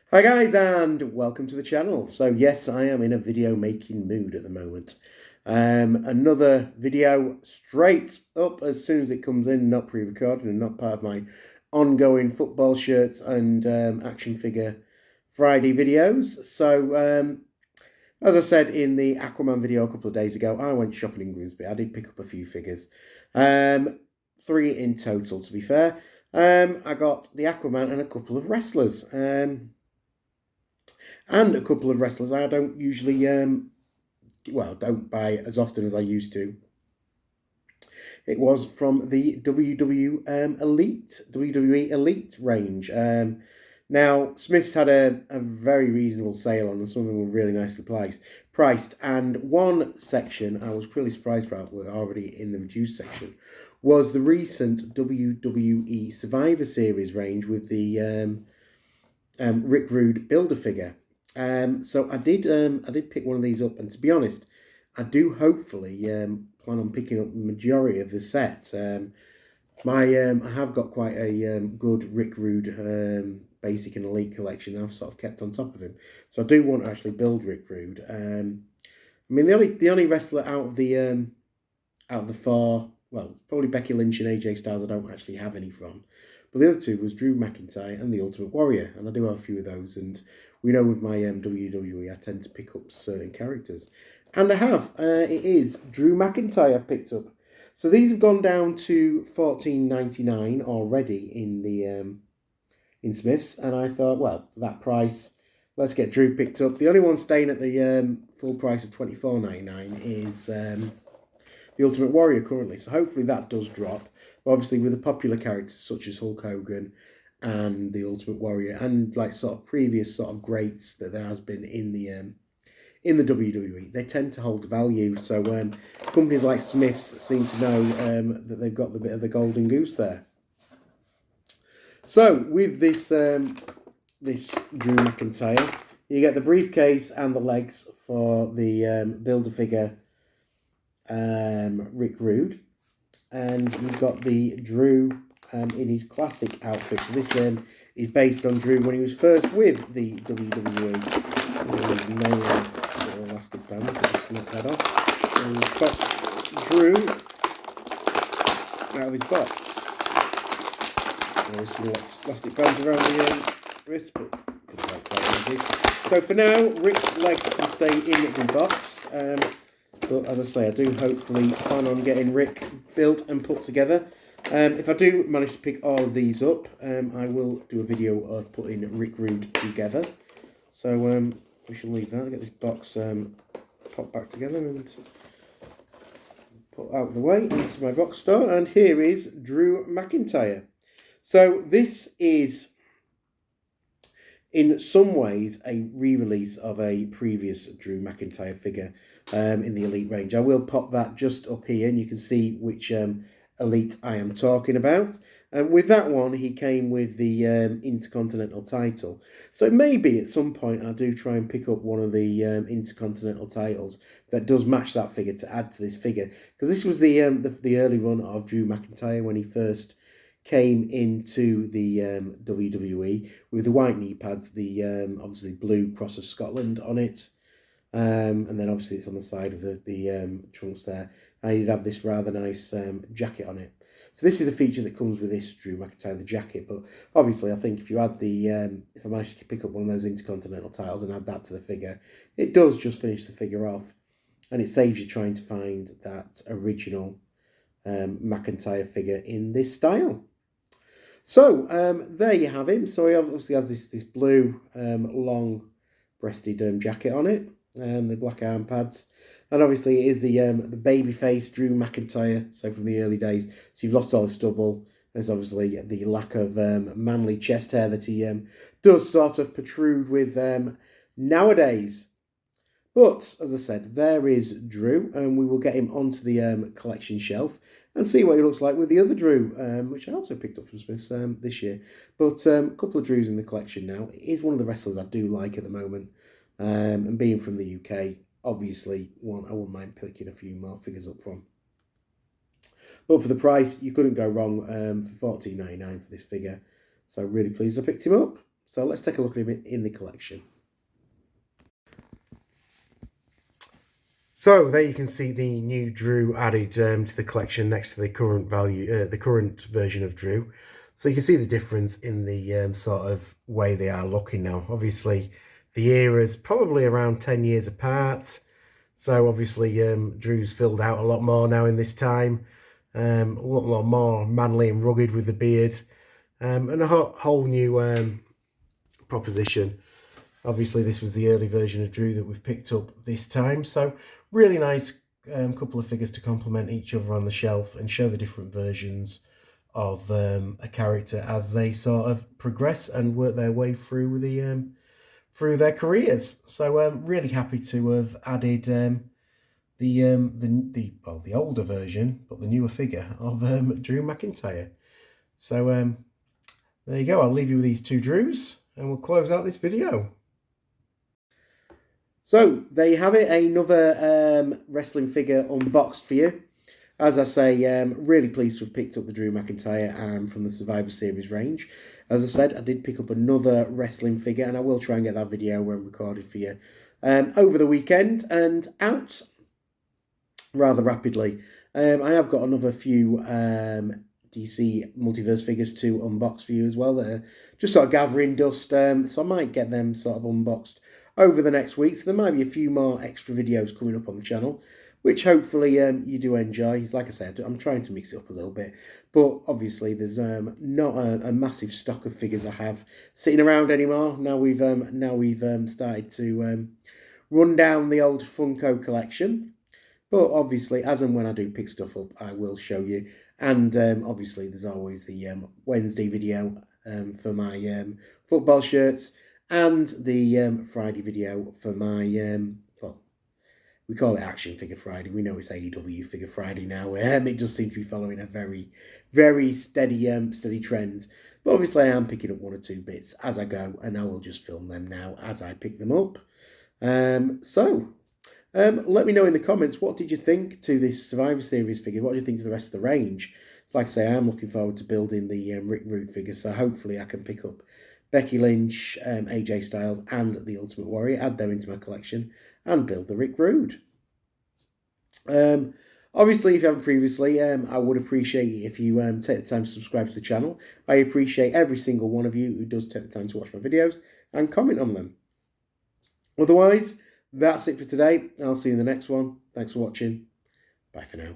Hi guys, and welcome to the channel. So yes, I am in a video making mood at the moment. Another video straight up as soon as it comes in, not pre-recorded and not part of my ongoing football shirts and action figure Friday videos. So as I said in the Aquaman video a couple of days ago, I went shopping in Grimsby. I did pick up a few figures. 3 in total, to be fair. I got the Aquaman and a couple of wrestlers. And a couple of wrestlers I don't usually, don't buy as often as I used to. It was from the WWE Elite range. Now, Smith's had a very reasonable sale on, and some of them were really nicely priced. And one section I was really surprised about, were already in the reduced section, was the recent WWE Survivor Series range with the Rick Rude Build-A-Figure. So I did pick one of these up, and to be honest, I do hopefully plan on picking up the majority of the set. I have got quite a good Rick Rude basic and elite collection. I've sort of kept on top of him, so I do want to actually build Rick Rude. I mean, the only wrestler out of the four, well, probably Becky Lynch and AJ Styles, I don't actually have any from. But the other two was Drew McIntyre and the Ultimate Warrior, and I do have a few of those. And we know with my WWE, I tend to pick up certain characters, and I have. It is Drew McIntyre picked up. So these have gone down to $14.99 already in the in Smiths, and I thought, well, for that price, let's get Drew picked up. The only one staying at the full price of $24.99 is the Ultimate Warrior currently. So hopefully that does drop. Obviously, with the popular characters such as Hulk Hogan and the Ultimate Warrior, and like sort of previous sort of greats that there has been in the WWE, they tend to hold value. So companies like Smiths seem to know that they've got the bit of the golden goose there. So with this this Drew McIntyre, you get the briefcase and the legs for the Build-A-Figure Rick Rude. And you've got the Drew in his classic outfit. So this is based on Drew when he was first with the WWE. No elastic band, so just snap that off. And we've got Drew out of his box. There's some elastic bands around the wrist, but quite easy. So for now, Rick's legs can stay in the box. But as I say, I do hopefully plan on getting Rick built and put together. If I do manage to pick all of these up, I will do a video of putting Rick Rude together. So we shall leave that. I'll get this box popped back together and put out of the way into my box store. And here is Drew McIntyre. So this is, in some ways, a re-release of a previous Drew McIntyre figure in the Elite range. I will pop that just up here, and you can see which Elite I am talking about. And with that one, he came with the Intercontinental title. So it may be at some point I do try and pick up one of the Intercontinental titles that does match that figure to add to this figure. Because this was the early run of Drew McIntyre when he first came into the WWE with the white knee pads, the obviously blue cross of Scotland on it, and then obviously it's on the side of the trunks there. And he did have this rather nice jacket on it. So this is a feature that comes with this Drew McIntyre, the jacket. But obviously, I think if you add the if I manage to pick up one of those Intercontinental titles and add that to the figure, it does just finish the figure off, and it saves you trying to find that original McIntyre figure in this style. So there you have him. So he obviously has this blue long-breasted jacket on it, the black arm pads, and obviously it is the babyface Drew McIntyre. So from the early days, so you've lost all the stubble. There's obviously the lack of manly chest hair that he does sort of protrude with nowadays. But as I said, there is Drew, and we will get him onto the collection shelf and see what he looks like with the other Drew, which I also picked up from Smith's this year. But a couple of Drews in the collection now. It is one of the wrestlers I do like at the moment. And being from the UK, obviously, I wouldn't mind picking a few more figures up from. But for the price, you couldn't go wrong for $14.99 for this figure. So really pleased I picked him up. So let's take a look at him in the collection. So there you can see the new Drew added to the collection next to the current the current version of Drew. So you can see the difference in the sort of way they are looking now. Obviously, the era's probably around 10 years apart. So obviously, Drew's filled out a lot more now in this time. A lot more manly and rugged with the beard. And a whole new proposition. Obviously, this was the early version of Drew that we've picked up this time. So really nice couple of figures to complement each other on the shelf and show the different versions of a character as they sort of progress and work their way through their careers. So really happy to have added the older version, but the newer figure of Drew McIntyre. So there you go. I'll leave you with these two Drews and we'll close out this video. So there you have it, another wrestling figure unboxed for you. As I say, really pleased to have picked up the Drew McIntyre from the Survivor Series range. As I said, I did pick up another wrestling figure, and I will try and get that video recorded for you over the weekend and out rather rapidly. I have got another few DC Multiverse figures to unbox for you as well that are just sort of gathering dust, so I might get them sort of unboxed over the next week. So there might be a few more extra videos coming up on the channel, which hopefully you do enjoy. Like I said, I'm trying to mix it up a little bit, but obviously there's not a massive stock of figures I have sitting around anymore. Now we've started to run down the old Funko collection, but obviously as and when I do pick stuff up, I will show you. And obviously there's always the Wednesday video for my football shirts, and the Friday video for my, well, we call it Action Figure Friday. We know it's AEW Figure Friday now. It does seem to be following a very, very steady trend. But obviously I am picking up one or two bits as I go, and I will just film them now as I pick them up. Let me know in the comments, what did you think to this Survivor Series figure? What do you think to the rest of the range? So like I say, I'm looking forward to building the Rick Rude figure, so hopefully I can pick up Becky Lynch, AJ Styles, and the Ultimate Warrior, add them into my collection, and build the Rick Rude. Obviously, if you haven't previously, I would appreciate it if you take the time to subscribe to the channel. I appreciate every single one of you who does take the time to watch my videos and comment on them. Otherwise, that's it for today. I'll see you in the next one. Thanks for watching. Bye for now.